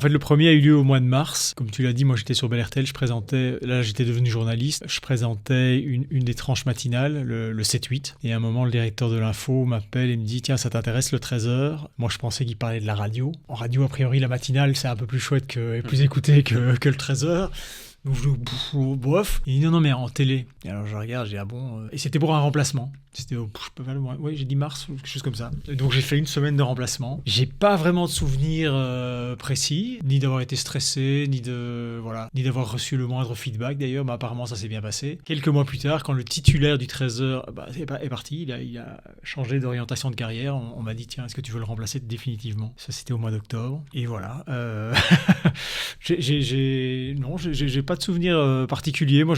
En fait, le premier a eu lieu au mois de mars. Comme tu l'as dit, moi j'étais sur Bel-Hertel, j'étais devenu journaliste. Je présentais une des tranches matinales, le 7-8. Et à un moment, le directeur de l'info m'appelle et me dit: Tiens, ça t'intéresse le 13h? Moi je pensais qu'il parlait de la radio. En radio, a priori, la matinale c'est un peu plus chouette et plus écouté que le 13h. Donc je bof. Il dit non, mais en télé. Et alors je regarde, j'ai dit ah bon. Et c'était pour un remplacement. C'était au, je peux pas le mois. Oui, j'ai dit mars ou quelque chose comme ça. Et donc j'ai fait une semaine de remplacement. J'ai pas vraiment de souvenirs précis, ni d'avoir été stressé, ni d'avoir reçu le moindre feedback d'ailleurs. Mais apparemment ça s'est bien passé. Quelques mois plus tard, quand le titulaire du 13h est parti, il a changé d'orientation de carrière. On m'a dit tiens, est-ce que tu veux le remplacer définitivement? Ça c'était au mois d'octobre. Et voilà. J'ai pas de souvenir particulier. Moi,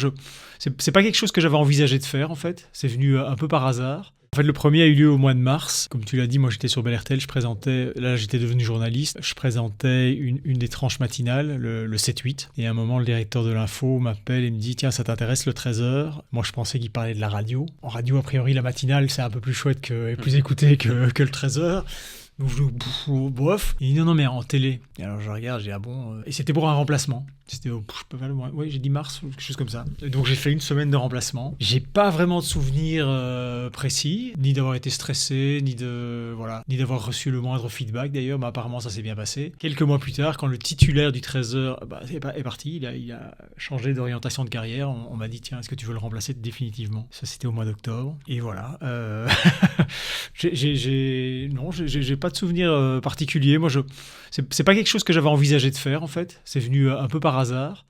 c'est pas quelque chose que j'avais envisagé de faire en fait. C'est venu un peu par hasard. En fait, le premier a eu lieu au mois de mars. Comme tu l'as dit, moi j'étais sur Bel-Hertel, j'étais devenu journaliste. Je présentais une des tranches matinales, le 7-8. Et à un moment, le directeur de l'info m'appelle et me dit: Tiens, ça t'intéresse le 13h? Moi je pensais qu'il parlait de la radio. En radio, a priori, la matinale c'est un peu plus chouette et plus écouté que le 13h. Donc je bof. Il dit non, mais en télé. Et alors je regarde, j'ai dit ah bon. Et c'était pour un remplacement. C'était au, je peux pas le mois. Oui, j'ai dit mars ou quelque chose comme ça. Et donc j'ai fait une semaine de remplacement. J'ai pas vraiment de souvenirs précis, ni d'avoir été stressé, ni d'avoir reçu le moindre feedback d'ailleurs. Mais apparemment ça s'est bien passé. Quelques mois plus tard, quand le titulaire du 13h est parti, il a changé d'orientation de carrière. On m'a dit tiens, est-ce que tu veux le remplacer définitivement? Ça c'était au mois d'octobre. Et voilà. J'ai pas de souvenir particulier. Moi, c'est pas quelque chose que j'avais envisagé de faire en fait. C'est venu un peu par hasard.